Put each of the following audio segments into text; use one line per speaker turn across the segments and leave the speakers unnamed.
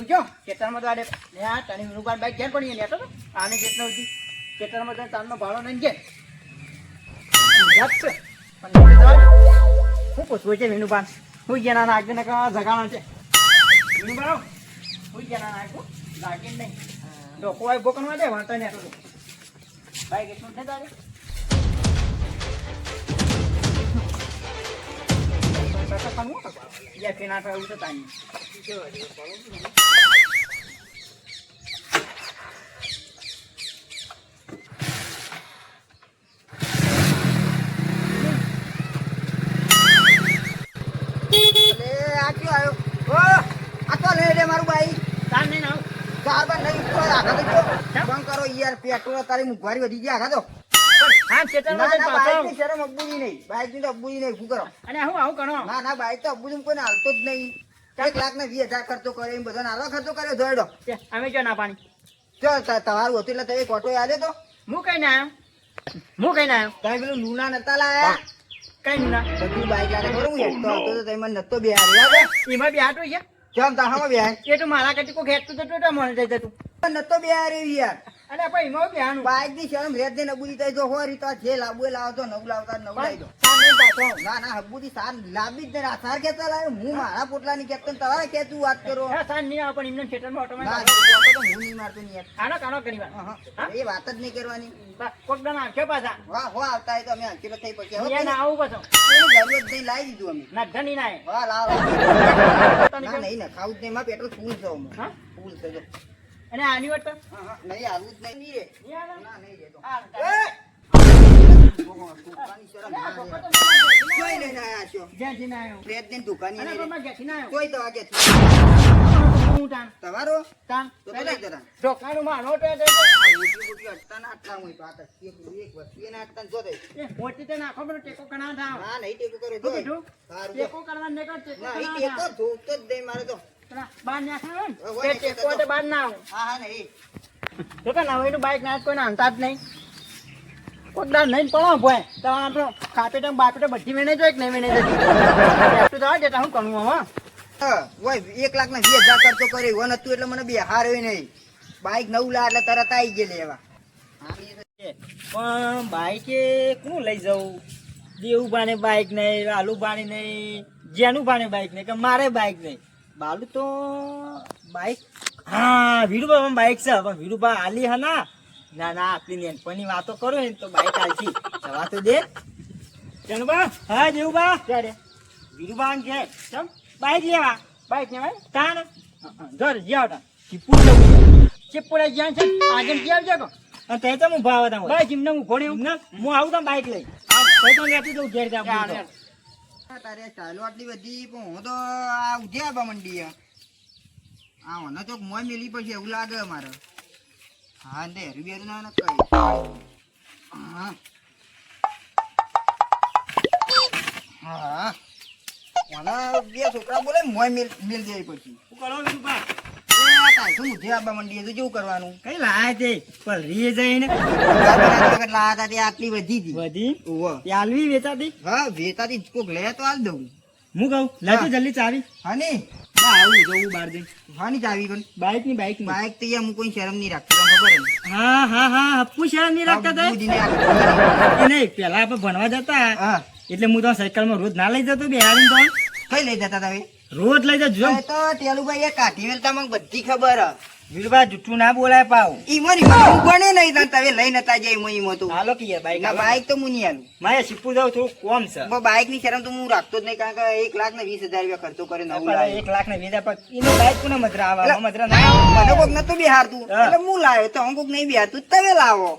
હું જો ખેતરમાં તો આડે આ તને વિનુબાન બાઈક ઘેર પડી લેતો તો આને જેટલો સુધી ખેતરમાં તો તારનો ભાડો નહીં ઘેર જત પણ હું પૂછવું છે વિનુબાન હું જેના આગળ જગાણો છે વિનુબાન હું જેના નાખું લાગે નહીં ડોકો હોય બોકણવા દે વાંધો નહીં આટલું બાઈક એટલું છે તારે Ya final para usted también.
Petrol તારી મુખવારી વધી ગયા આખા તો
હા ખેતરમાં જઈને પાછો
બાઈક ની શરમ અબુજી નહીં બાઈક ની તો અબુજી નહીં શું કરો
અને હું આવું ગણો
ના ના બાઈક તો અબુજી કોઈને હાલતો જ નહીં 1 લાખ ને 20,000 ખર્ચો કરે એમ બધા નાલો ખર્ચો કર્યો જોડો
અમે જો ના પાણી
જો તમારું હતું એટલે તમે કોટો યાદ તો
હું કઈ ના આવ્યો
તમે પેલું લુના નતા લાયા
કઈ ના
બધું બાઈક લાગે બરોબર હેઠતો હતો તો તમે નતો બેહાર યાદ
એમાં બી આટો છે
કેમ તાહામાં બેહાર
એ તો મારા કટી કોઈ ખેંચતું તો ટોટા મને જઈ જતું
નતો બેહાર યાર
અને પછી એમાં બી
બાઈક ની શરમ રેત દે નબુજી થઈ જો હો રીતો જે લાવવું એ લાવો તો નવું લાવતા નવું લાવી દો ના ના હબુજી સાર લાવી જ ને સાર કેતા લાવ્યો હું મારા પોટલા ની કેપ્ટન તમારે કે તું વાત કરો
સાન નહીં આવે પણ એમને ખેતરમાં ઓટોમેટિક
ના તો હું નહીં મારતો નહીં યાર
આનો કાનો કરી વાર
એ વાત જ નહીં કરવાની
કોક દાણા આંખ્યો પાછા
વાહ હો આવતા હોય તો અમે અંકિત થઈ પછી હવે
એને આવું પાછો
એની જરૂરત નહીં લાવી દીધું અમે
ના ધની ના
હા લાવ ના નહીં ને ખાવું જ નહીં માં પેટ્રોલ ફૂલ છે અમે ફૂલ છે જો
અને આની વાત
હા નહીં આવું જ નહીં રે ના નહીં રે તો જોઈ નહીં આયા છો
જ્યાંથી ના આવ્યો
રેત ની દુકાન
અને તો ઘેથી ના આવ્યો
જોઈ તો વાગે
હું તાન
તમારો
તાન
તો લઈ જરા
ઢોકાનું માનો તો મોટી તે નાખો પણ ટેકો કણા થાવ ટેકો કરવા ને કર ટેકો બાર નાખો ને ટેકો તો બાર ના આવું તો કે ના હોય બાઈક ના કોઈ નાનતા જ નહીં કોકદાર નહીં પડો ભોય તો આપણો ખાપેટે બાપેટે બધી મેને જો એક નહીં મેને જતી તો જતા હું કરું હવે
1 લાખ ને 20,000 ખર્ચો કર્યો વન હતું એટલે મને બિહાર હોય નહીં બાઈક 9 લાખ એટલે તરત આવી ગયેલી એવા
પણ બાઈકે કોણ લઈ જવું દેવું બાને બાઈક નહીં આલુ બાને નહીં જેનું બાને બાઈક નહીં કે મારે બાઈક નહીં બાલુ તો બાઈક હા વીરુબા બાઈક છે પણ વીરુબા આલી હા ના ના આપણી નેનપણની વાતો કરો ને તો બાઈક આલશી જવા તો દે જનુબા હા દેવુબા ક્યારે વીરુબા કે ચમ બાઈક લેવા બાઈક ને ભાઈ તાન ધર જ્યાં તા ચીપુડ ચીપુડા જ્યાં છે આગળ જ્યાં છે કો અને તે તો હું ભાવ હતા ભાઈ જીમને હું ઘોડ્યું ને હું આવું તા બાઈક લઈ આ તો લેતી દઉં ઘેર જા
તારે ચાલો આટલી બધી પણ હું તો આ ઉઠ્યા બા મંડી આ મને તો મોય મેલી પછી એવું લાગે મારે હા દે રૂપિયા ના કઈ હા હા મને બે છોકરા બોલે મોય મેલ જાય પછી
શું કરો વિરુબા
શું ઉઠ્યા બા મંડી તો કેવું કરવાનું
કઈ લાયા તે પર રી જઈને
લાયા હતા તે આટલી વધી હતી
વધી
ઓહો
યાલવી વેચાતી
હા વેતાથી કોક લે તો હાલ દઉં
હું કહું લાજો જલ્દી ચાવી
હા ને
આવું જવું બાર જઈ
હા ની ચાવી પણ
બાઈક ની
બાઈક તો હું કોઈ શરમ નહીં રાખતો ખબર ને
હા હપ્પુ શા નહીં રાખતા તા એ નહીં પેલા આપણે ભણવા જતા
હા
એટલે હું તો સાયકલ માં રોજ ના લઈ જતો બિહારી તો
કઈ લઈ જતા તમે
રોજ લઈ જજો
તો ટેલુભાઈ એ કાઢી વેલતા મને બધી ખબર
વીરબા જુઠ્ઠું ના બોલાય પાવ
ઈમોની ગણે નહીં તને તમે લઈ નતા જાય ઈમો ઈમો તો
હાલો કે બાઈક
ના બાઈક તો હું નહીં આલું
મારે શીપુ જાવ થોડું કોમ છે
બાઈક ની શરમ તો હું રાખતો જ નહીં કારણ કે 1,20,000 રૂપિયા ખર્ચો કરે નવું લાવ્યો
1 લાખ ને 20,000 એનો બાઈક કોને મજરા આવે મજરા ના
મને કોક નતું બિહારતું એટલે હું લાવ્યો તો હું કોક નહીં બિહારતું તમે લાવો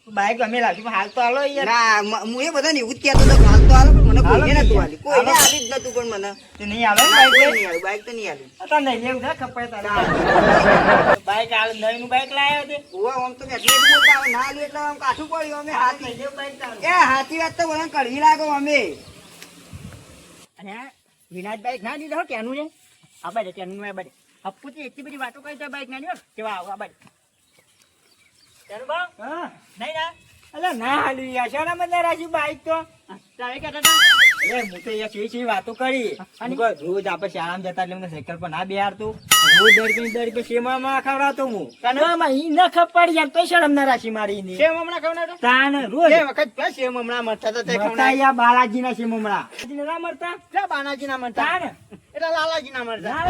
બાઈક અમે લાવ્યું હાલ તો હાલો યાર
ના હું એ બધા ને એવું જ કહેતો હતો હાલ તો હાલો પણ મને કોઈને નતું આલી કોઈને આલી જ નતું પણ મને
તે નહીં આવે બાઈક
નહીં આલું બાઈક તો નહીં આલું
અતા નહીં લેવું છે ખપાય તારે બાઈક હાલ નવીનું બાઈક લાવ્યો તે
ઓવા આમ તો એટલે જ બોલતા આવે ના આલું એટલે આમ કાઠું પડ્યું અમે હાથી
બાઈક તારે
એ હાથી વાત તો મને કડવી લાગો અમે
અને વિનાશ બાઈક ના દીધો કેનું છે આ બાજુ કેનું આ બાજુ અપ્પુ એટલી બધી વાતો કરી તો બાઈક ના દીધો કેવા આવો આ બાજુ ચાલો બા હા નહીં ના અલા ના હાલ્યું યાર શરમ જ ના રાખી બાઈક તો
તારે કહેતા હતા
અરે હું તો યાર કેવી વાતો કરી હું કહું, રોજ આપણે શાળામાં જતા એટલે મને સાયકલ પર ના બેહારતું, રોજ દર શેમાં ખવડાવતો હું તને ઈ ન ખબર યાર તો શરમ ના રાખી મારી ની
શેમ હમણાં ખવડાવતો
તાન રોજ
એ વખત ક્યાં શેમ હમણાં મળતા હતા તે
મળતા
ખવડાવ્યા.
યાર બાલાજી ના શેમમણા ના મળતા
ક્યાં બાનાજી ના મળતા
તાન
એટલે લાલાજી ના મળતા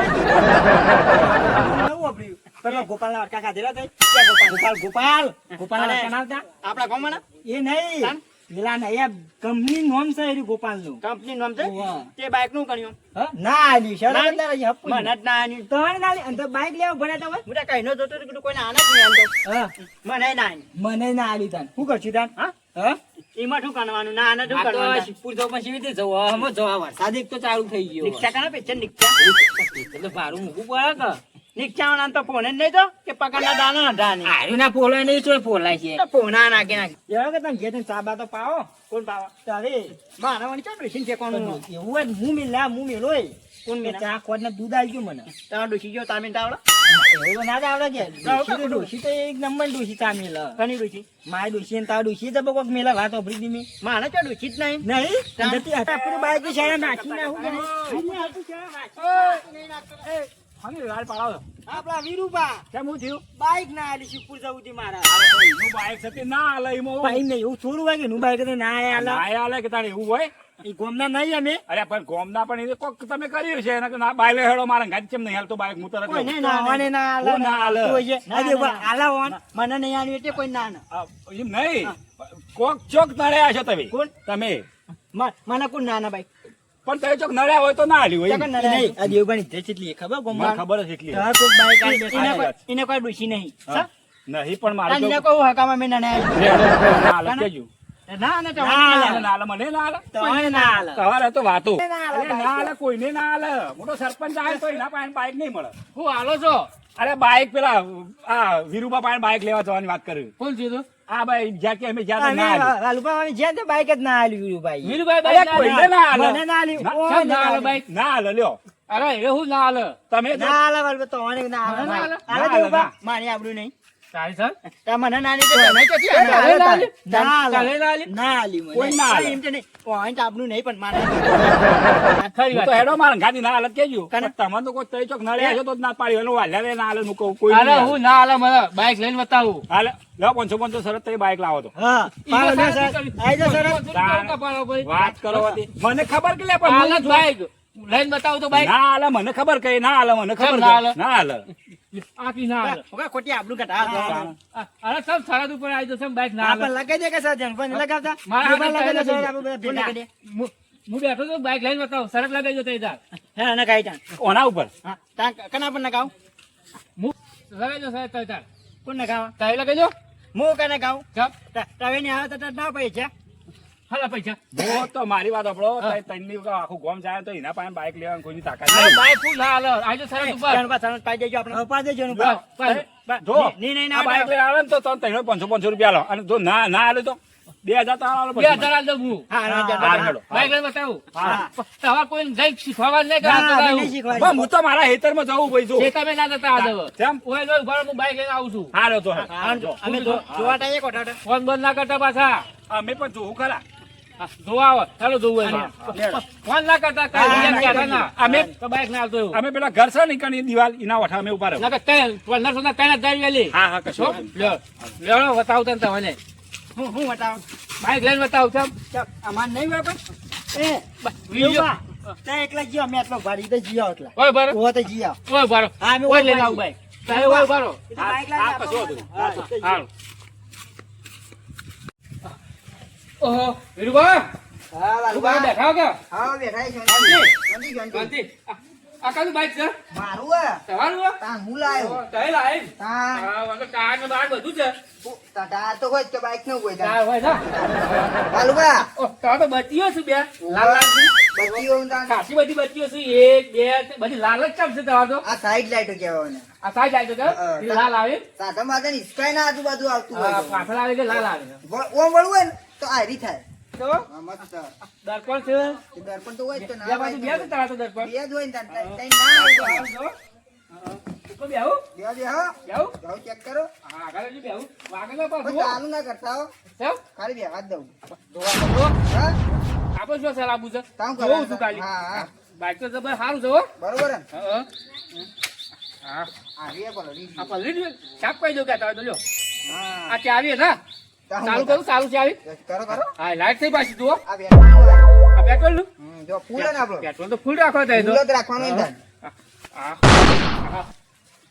નવું વાપર્યું પેલો ગોપાલના અટકા ખાધેલા થઈ ગોપાલ ગોપાલ કનાવતા
આપણા ગામમાં
એ નહીં
તાન?
પેલા ના યાર કંપની નોમ છે એરી ગોપાલ નું
કંપની નામ છે
ઓવા.
તે બાઈક નું કર્યું
ના આલી શરમ જ ના રાખી હપ્પુ
મને જ ના આન્યું.
તને ના આલી અને તો બાઈક લેવા ભણ્યા તા
હું તો કઈ નો જોતો તો કીધું કોઈને આને જ નહીં આનતો.
હા
મને ના આન્યું.
મને ના આલી તાન શું કરશું તાન
હા
હા
એમાં શું કરવાનું ના આને શું કરવાનું
શિવપુર જો પણ સીવી રીતે જવો હમો જવા વરસાદ એક તો ચાલુ થઈ ગયો
નિક્ષા કાના પેચે નિક્ષા
એટલે ભાડું મૂકવું પડે
નિક્ષા નામ તો ફોન જ નહીં તો કે પગારના દાના હતા નહીં
આર્યું ના પોલાય નહીં ચોય પોલાય છે
તો ફોના નાખી નાખી
એવો કે તમે ઘેર જઈને ચા બા તો પાવો
કોણ પાવા
તારે
મારા વણી ચાલ ડોશી ઠેકવાનું
એવું જ હું મિલા હું મેલોય
કોણ
કે
મેલા?
ચા ખોટ ને દૂધ આલજો મને
તમારો ડોશી જો તામીન તાવડો
એવું તો ના જ આવડે કે ડોશી તો એક નંબર ડોશી ચા મેલ
કની ડોશી
મારી ડોશી ને તાર ડોશી તો કોક મેલા વાત ઓભરી દીમી
મારે તો ડોશી જ નહીં
નહીં જતી હતી આપણે બાઈક ની શાળા નાખીને આવું કે આપડા વીરુબા
કેમ હું થયું
બાઈક ના આલી શિવપુર જવું હતી મારા
એનું બાઈક છે તે ના હાલે એમાં
ભાઈ નહીં એવું થોડું વાગે નું બાઈક તો ના આયા
ના હાલે કે તાણે એવું હોય
એ ગોમના નહીં અમે
અરે પણ ગોમના પણ એ કોક તમે કર્યું છે એને કે ના બાઈક હેડો મારા ગાડી કેમ નહીં હાલતો બાઈક હું તરત લઉં.
કોઈને ના આવવાને ના આલે
હું ના આલે.
તો એ
ના,
આજે
ના,
આલા હોન
મને નહીં આન્યું એટલે કોઈ ના ના
આ, એમ નહીં કોક ચોક નડ્યા છો તમે
કોણ?
તમે
મને કોણ ના ના ભાઈ
પણ તમે ચોક નડ્યા હોય તો ના હાલ્યું હોય એમ.
ચોક નડ્યા.
નહીં આ દેવબાની ઇજ્જત કેટલી ખબર
મને
ગોમમાં
ખબર જ એટલી
તાર કોક બાઈક આલી બેઠા
એને
છે.
કોઈ- એને કોઈ ડોશી નહીં
હા. નહીં પણ મારે
એને
તો
કોઈ હકામાં મેં ના આન્યું.
ના હાલે કેજો.
ના ના તો
ના
મને
હાલે.
ના હાલે, મને ના હાલે.
તોય ના આલે.
તમારે તો વાતો
ના હાલે
અરે ના હાલે, કોઈને ના હાલે. મોટો સરપંચ આવે તો એના પાસે બાઈક નહીં મળે
હું હાલો છો
અરે બાઈક પેલા આ વીરુબા પાસે બાઈક લેવા જવાની વાત કરી
કોણ કીધું
આ ભાઈ જ્યાં કે અમે જ્યાં
અમે
ના હાલી.
લાલુભા અમે જ્યાં ત્યાં બાઈક જ ના આલી વીરુભાઈ
વીરુભાઈ
અરે કોઈને ના હાલે.
મને ના આલી
ના,
ઓય
કેમ
ના
ના હાલે
આલી.
બાઈક?
ના હાલે લ્યો
અરે એવું ના હાલે
તમે તો-
ના આલે વાલું તો ઓને ના આલે.
મને ના આલે.
આલે
ના
દેવબા?
આલે,
મારી આબરૂ નહીં
તારી સર?
તા મને નાની તો તને ક્યાંથી
ના
આલે?
આલે તારે. ના આલે.
તારે ના આલે?
ના આલી મને.
કોઈ ના હાલે.
એમ તો નહીં પોઈન્ટ આબરૂ નહીં પણ મારે
હું તો હેડો મારા ગાડી ના હાલત કેજો
કને?
પણ તમે તો કોઈ તઈ ચોક નડ્યા છો તો જ ના પાડી એનું વાલ્યા ના હાલે મૂકો કોઈ
અરે
નહીં
હું ના હાલે મને બાઈક લઈને બતાવું
હાલે લો 500 શરત તઈ બાઈક લાવો તો
હા પાડો લે સર આઈ જા સર
વાત કરો હતી. મને ખબર કે લે પણ
હાલે
હું
જ બાઈક લઈને બતાવું તો બાઈક
ના હાલે મને ખબર કે ના હાલે મને ખબર
કેમ ના હાલે?
કે ના હાલે
આખી ના હાલે
ઓકે ખોટી આબરૂ કાઢા
અરે સબ સરહદ ઉપર આવી જશે બાઈક ના
આપણે
હાલે
લગાઈ દે કે સર જણ પણ લગાવતા
મારા
દેવબા
હાથે
લગાઈ દે
પહેલા
સર આપણે બધા ભેગા.
હું બેઠો તો બાઈક લઈને બતાવું સરસ લગાઈ જતો એ તાર
હે અને કાઈ તા
ઓના ઉપર
હા તા કના પર નગાવ
હું લગાઈ દો સાહેબ તાર
કોણ નગાવ
તારે લગાઈ દો
હું કને ગાવ
ચાપ
તવે ની આવે તો ના પૈસા
હાલા પૈસા
જો તો મારી વાત આપણો તઈની આખું ગોમ જાય તો એના પાસે બાઈક લેવાની કોઈની તાકાત
અરે
નહીં
બાઈક ફૂલ ના હાલે આજે સરસ ઉપર
જાણ પાછળ પાઈ દેજો આપણે
અપા દેજો ને
બસ, બસ.
જો
નહીં નહીં
આ બાઈક લઈને આવે ને તો તમે તઈને 500 રૂપિયા લો અને જો ના ના હાલે તો 2000 તો આલો
2000 આલ દઉં હું
હા
હા, હેડો.
બાઈક લઈને બતાવું
હા.
હવે કોઈ જઈ શીખવા નહીં
ના, અમે
કરા
નહીં શીખવાડી.
બસ હું તો મારા હેતરમાં જવું ભાઈ જો
જે તમે ના જતા આ દવ
કેમ?
ઓય જો ઉભા રહો, હું બાઈક લઈને આવું છું
હાલો તો
અમે જોવા ટાઈએ કોઠા
ફોન બંધ ના કરતા પાછા
અમે પણ જોવું ખરા
હા, જોવા આવો ચાલો જોવું એમાં. ફોન ના કરતા કાંઈ
હા,
બીજા
નહીં
કહેતા ના.
અમે-
તો બાઈક ના આવતો એવું.
અમે પેલા ઘર છે ને કણી દિવાલ એના વઠા અમે ઉભા રહો
ના કે ત્રણ 1500 ના ત્રણ જ જાવી વેલી.
હા હા કશું
છો? લ્યો લ્યો બતાવું તને તમને
હું બતાવ
બાઈક લઈને બતાવું છું
અમાર નહીં હોય પણ
એ
વિડીયો.
દેવબા ત્યાં એકલા જીઓ અમે આટલો ભારી તો જીઓ એટલા
ઓય બારો
ઓહો તો જીઓ
ઓય બારો
હા, અમે
ઓય
ઓય
લઈને
બારો.
આવું બાઈક તારે ઓય બારો
એ તો બાઈક લઈને
હા, કશું
આપણો-
વાંધો
હા, એ તો જીઓ.
હાલો ઓહો વીરુભા
હા
વીરુભા બેઠા હો કે
હા બેઠા છે શાંતિ શાંતિ
શાંતિ. આ કાનું બાઈક છે
મારું હે
તમારું હો?
તા હું લાયો
તારે લાય
તા
હા વાંધો કાર ને બાર બધું છે
તા તો હોય તો બાઈક ન હોય તા
તાર હોય ના
બાલુબા
ઓ તાર તો બત્તીઓ છે બે લાલ લાલ છે
બત્તીઓ તા
ખાસી બધી બત્તીઓ છે એક બે બધી લાલ જ ચમ છે તમાર તો
આ સાઈડ લાઈટો કહેવાય ને
આ સાઈડ આવી તો
હા,
કે લાલ આવે
સાધા માથે ની સ્કાય ના આજુબાજુ આવતું હોય
આ પાછળ આવે કે લાલ આવે
ઓમ વળવું હોય ને તો આ રી થાય
તો
હા, મસ્ત
દર્પણ છે
એ દર્પણ તો હોય જ તો
બે
ના
બાજુ બે છે તારા તો દર્પણ
બે જ હોય ને તાર તઈ ના હોય તો
આવજો.
તો બેહું?
બેહો
બેહું?
જાઓ ચેક કરો
હા, આગળ હજી બેહું. વાગેલો
પણ
પાછું.
ચાલુ ના કરતા હો
કેમ?
ખાલી બેહવા જ દઉં
જોવા તો જો.
હા
આપણે શું સલાહ પૂછે?
કામ
જોઉં છું
કરો
ખાલી.
હા હા
બાઈક તો જબર સારું છે હો.
બરોબર ને
હા. હા.
આવી પલડી
આ પલરી જ છાપ કહી દઉં કે આ તો લ્યો.
હા
આ ચાવી છે ને? ચાલુ કરું ચાલુ ચાવી.
કરો કરો
હા, લાઈટ થઈ પાછી જુઓ.
આ બેઠો
આ પેટ્રોલ નું
જો ફૂલ ને આપણો
પેટ્રોલ તો ફૂલ રાખો થાય તો.
ફૂલ જ રાખવાનું ને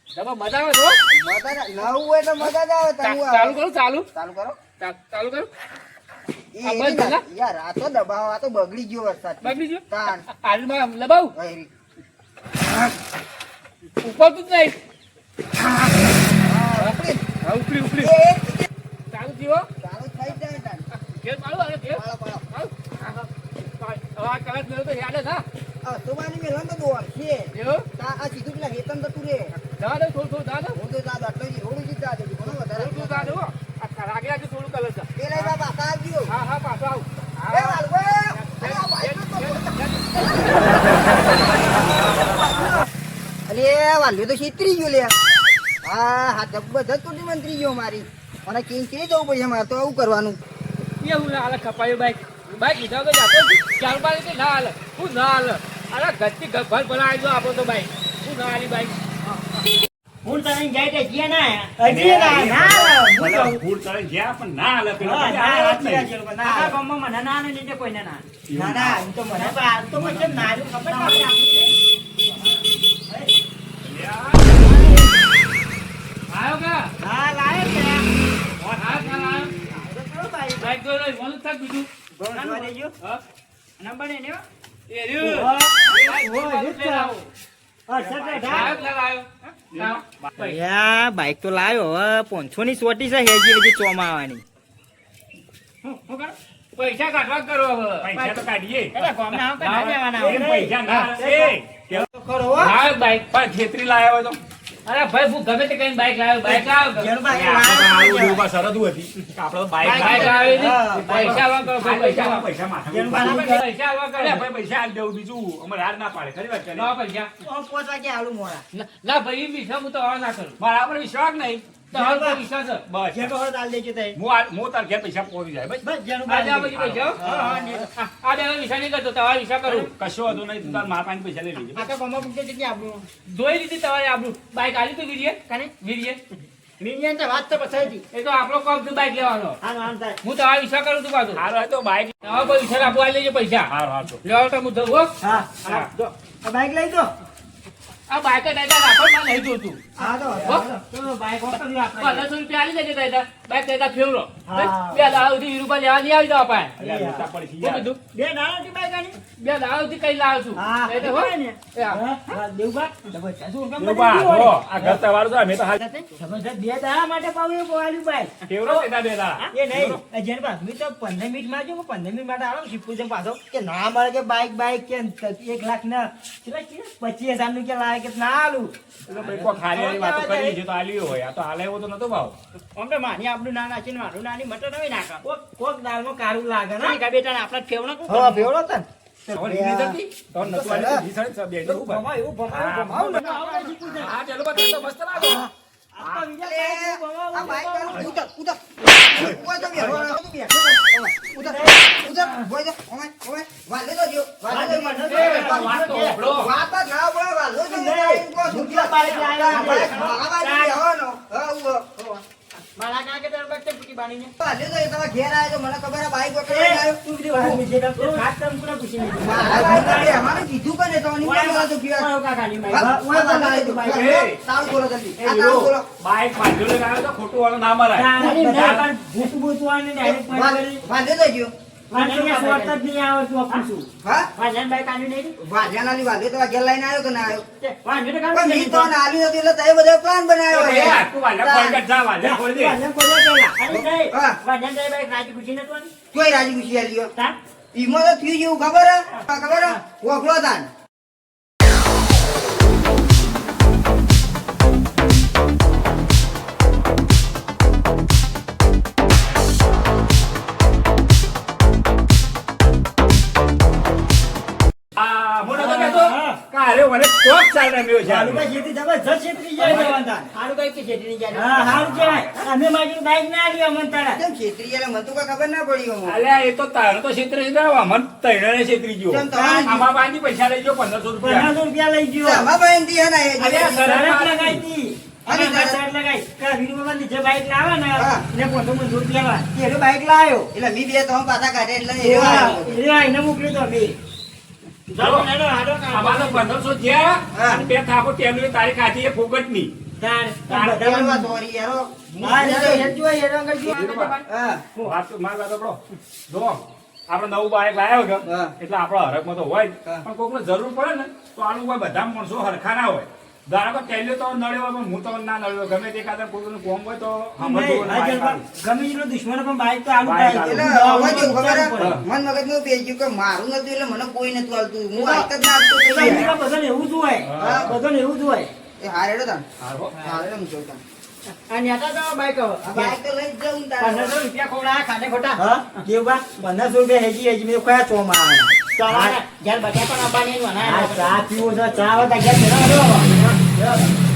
જબર મજા આવે તો હો.
મજા નવું હોય તો મજા જ આવે તને
ચાલુ કરું ચાલુ
ચાલુ કરો
ચાલુ કરું.
એ
આ
એની
બંધ
ના- યાર આ તો દબાવ આ તો બગડી ગયો વરસાદ
બગડી ગયો.
તાન
હાલમાં લબાવું
વહેરી.
ઉપર તું જ નહીં.
હા, ઉપડી.
હા, ઉપરી ઉપરી
એ,
ચાલુ થયો.
ચાલુ થઈ જ જાય તાન.
ઘેર પાડું હવે ઘેર.
પાડો, પાડો.
હાલ. હવે આ કલાક મેળો તો યાદ જ હા.
આ સુબાની મેલન તો દોર છે
એવું?
આ સીધું પેલા હેતન જતું રે
જવા દે થોડું દા દે.
હું તો જા આટલો જ રોડ જ જા દે ઘણો વધારે
થોડું દા દે હો. આ રાગે રાગે થોડું કલર છે.
એ લઈ બાબા આવજો
હા હા પાછો આવ.
એ વાલવો અરે આ ભાઈ તો અલે વાલ્યો તો છેતરી ગયો લે હા હા જબરદસ્ત તૂટી મંત્રી ગયો મારી મને કિંચી જવું પડશે મારે તો આવું કરવાનું
એવું ના હાલે ખપાયું બાઈક બાઈક લીધા તો જાતો જ. ચાર બાર કે ના હાલે હું ના હાલે અરે ઘરથી ઘર ભરાઈ જો આપો તો બાઈક હું ના હાલી બાઈક.
ફૂલ તને જાય તે જે ના હજી ના ના હું
ભલે
કહું.
ફૂલ કરે જ્યાં પણ ના હાલે પેલો
હા,
પછી
ના,
આ વાત
સાચી વાત
નહીં.
છે. ના, આ ગામમાં મને ના ને લીધે કોઈને ના. ના, ના, એમ તો મને પણ આ તો મને નાનું ખબર ના હોય આપણને.
આવ્યો કે?
હા, લાયો છે.
હા, હા, આવ્યો.
તો ચલો ભાઈ.
બાઈક જોઈ લો, મોલું થાક બીજું.
ભણવા જોવા દેજો.
હા?
નંબર એને હો.
એ રહ્યું.
ઓહો.
બાઈક
ઓહો,
બાઈક
રીત
લઈને આવો.
હા, સર,
આવ્યો
ઢાળ.
કે આવ્યો? હા.
યા બાઈક તો લાયો હવે 500 ની સોટી છે હેજી ચોમા આવવાની.
શું કરો? પૈસા કાઢવા કરો હવે.
પૈસા તો કાઢીએ.
એટલે ગામના આમ કઈ ના દેવાના
એ
હોય.
પૈસા ના એ
તો ખરો હો.
હા, બાઈક.
પણ છેતરી લાયા હોય તો
અરે ભાઈ હું ગમે તે કઈ બાઈક લાવ્યો બાઈક લાવ્યો
જેનું બાઈક
આપણે
લાયો
આવું
છે.
ડૂબા શરત હતી કે આપણે તો બાઈક
બાઈક
લાવ્યા.
લાવ્યો
હા,
પૈસા આલવા કરો ભાઈ, પૈસા આલવા.
પૈસા માથે
જેનું
ઉપાડો.
બાઈક
પૈસા આલવા કરો.
અરે ભાઈ પૈસા આલી દેવું બીજું અમારે હાર ના પાડે ખરી વાત કરી
ના પૈસા
તો 5 વાગે આલું મોડા.
ના ભાઈ એ વિશ્વાસ હું તો હવે ના કરું
મારા પર વિશ્વાસ નહીં
તો હવે તો વિશ્વાસ છે.
બસ
જે કહો દાલ દેજો તઈ.
હું તાર ઘેર પૈસા પહોંચી જાય બસ
બસ જેનું
આજે આ
બાઈક
બધી પૈસા
હા, હા, ને.
આ બે વિશ્વાસ નહીં કરતો તમારે વિશ્વાસ કરું
કશો વાંધો નહીં તું તાર મારા પાસે પૈસા લઈ લેજે
આ તો ગામમાં પૂછે છે કે આપણું
જોઈ લીધી તમારે આપણું બાઈક આલી તું વીરીએ
કાને
વીરીએ
વિજ્ઞાન તો વાત તો પસાઈ હતી.
એ તો આપણો કોમ છે બાઈક લેવાનો
આમ આમ થાય.
હું તમારે વિશ્વાસ કરું છું પાછું
હારો હોય તો બાઈક
હવે કોઈ વિશ્વાસ આપવા લેજો પૈસા
હારો હારો
લેવાનો તો હું દઉં હો.
હા હા જો આ બાઈક લઈ જો.
આ બાઈક જ દાદા રાખો માં નહીં જોતું
હા તો તો બાઈક હોતો જ આપણે.
1500 રૂપિયા આલી દેજે દાદા બાઈક દાદા ફેવરો
હા.
બે દાડા સુધી 20 રૂપિયા લેવા નહીં આવી દો આપણે
અલ્યા મોટા પડશે
શું
યાર
કીધું
બે નાણાંથી બાઈક આની.
બે દાડા સુધી કઈ લાવ્યો છું
હા
એ તો હો.
હોય ને.
એ હા.
હા, દેવબા જબરજસ્ત ઉરકમ
દેવબા,
બધી દીધી
જો,
હોય.
આ ઘર તમારું તો અમે તો હાલ
જબરજસ્ત બે દાડા માટે પાવ્યું એવું પોવાલ્યું બાઈક.
કેવડો તેના બે દાડા
એ નહીં જેને પાસ મેં તો 15 મિનિટમાં જો 15 મિનિટ માટે આવો શિવપુર જેમ પાછો કે ના મળે કે બાઈક કે 1 લાખ ના કેટલા કે 25,000 નું કે લાવે કે ના આલું
એટલે ભાઈ કોઈ ખાલી વાતો કરી છે તો આલ્યો હોય આ તો હાલે એવો તો નતો ભાવ
આમ તો માની આપણું ના નાખીને મારું નાની મટર હવે નાખા કોક દાળમાં કારું લાગે ને કા બેટા આપણા ફેવણા કોક હા ફેવડો તન
હવે લીધી નથી તો નતું આલ્યું તો જીસણ છે બે જણ ઉભા.
ભમાવ એવું ભમાવ
હા ચાલો બતા તો મસ્ત લાગો
આ બાઈક વાળો ઉતર ઉતર ઉતર તો બેહો ઉતર ઉતર બોય તો ઓમે ઓમે વાલે તો જો વાલે તો મને
વાત તો હોભળો.
વાત જ ના બોલે વાલો તો કો
દુનિયા બાઈક લાવ્યો છે.
બાઈક બેહવાનો હા ઉભો
મારા કાકે તાર બાઈક પૂછી બાણીને
વાલે તો એ તમે ઘેર આવ્યો તો મને ખબર આ બાઈક વખત
એ
આવ્યો
તું બધી વાત નીચે તો ખાસ તમ કોને પૂછી લીધું
મારા બાઈક વાળે અમારે કીધું કે ને તો નહીં બોલવા તો
ઓય કાકાની બાઈક
ઓય વાલે તો બાઈક તારું બોલો જલ્દી
એ
આ તારું બોલો
બાઈક માંડ્યો લઈને આવ્યો તો ખોટું વાળો ના મરાય
ના પણ ભૂતું ભૂતું આને ડાયરેક્ટ point કરી
વાલે તો ગયો
વાને સ્વર્ત જ નહીં આવતું પૂછું
હા
વાજન બાઈક આની નહીં
વાજાનાલી વાલે તો ઘેર લઈને આવ્યો કે ના આવ્યો
વાને તો
પણ
કાઢી
મી તો નાલી નથી એટલે તે બધો પ્લાન બનાવ્યો
એ આ તું વાલ્યા ફોન કર જા વાલ્યા ખોલી દે
વાજન કોલે પેલા અરે નહીં
હા.
વાજન દે બાઈક રાજી ખુશી નતો આની
કોઈ રાજી ખુશી આલ્યો
તા
ઈમો તો થયું જેવું ખબર હે ખબર હે ઓખલો તાન
આ મોટો તો કહેતો
હા.
કારે આલ્યો મને કોક ચાલ રમ્યો છે આનો.
બાલુભાઈ ખેતી જબરજસ્ત છેતરી જાય જવાન તાર.
સારું કઈ કે છેતરી ગયા
હા હારું કહેવાય. અમે મારી બાઈક ના આલી અમન તારા.
કેમ છેતરી ગયા? મને તો કાંઈ ખબર ના પડી અમો.
અલ્યા એ તો તારે તો છેતરી જ ના, અમન તૈણને છેતરી ગયો.
કેમ તમારે?
આમાં બાંધી પૈસા લઈ ગયો 1500 રૂપિયા.
1500 રૂપિયા લઈ ગયો.
આમાં ભાઈ એમ દીયા ના એ.
અલ્યા
શરત લગાઈ તી.
અને
અમે શરત લગાઈ કે આ વીરુબાબા નીચે બાઈક લાવે ને
હા.
ને 1500 રૂપિયા લાવે. એનો બાઈક લાવ્યો.
એટલે મી બે તો પાછા કાઢે એટલે એ આવ્યો.
એ આઈને મોકલ્યો તો અમે. ચાલો હેડો હાડો
અમારે 1500 જ્યાં
હા.
અને 2 થાપો તેલની તારીખ આથી એ ફોગટની.
તાર
કેવા સોરી યારો.
હા હેડો હેડજો હેડો કરજો.
હા.
વાત તો માર વાત આપણો. જો આપણે નવું બાઈક લાવ્યો કે
હા.
એટલે આપણો હરકમાં તો હોય જ.
હા.
પણ કોકને જરૂર પડે ને તો આનું કોઈ બધા માણસો હરખા ના હોય. ધારો કે ટેલ્યો તો નડ્યો હોય પણ હું તો ના નડ્યો. ગમે તે કાદર કોઈનું કોમ હોય તો
નહીં, આ જલપા ગમે એટલો દુશ્મન પણ બાઈક તો આલુ
બાઈક
થાય.
એટલે હવે કેવું ખબર હે?
પડે.
મન મગજમાં પેજ્યું કે મારું નતું એટલે મને કોઈ નતું હાલતું. હું બાઈક જ ના આપતો તો
એટલે
યાર.
એમાં બધાને એવું જ હોય.
હા.
બધાને એવું જ હોય.
એ હારેડો તાન.
હારો.
હારેડો હું જોતા.
આ નેતા તો બાઈક હવે.
આ બાઈક તો લઈ જ જાઉં ને તારે.
1500 રૂપિયા ખવડાયા ખાને ખોટા
હા કેવું 1500 રૂપિયા હેજી હેજી મેં કયા ચોમાં આવે
ચાલો ઘેર બધા પણ આવવાની
આ ચા પીવો છે ચા આવે તો ઘેર જરા હેડો હવે.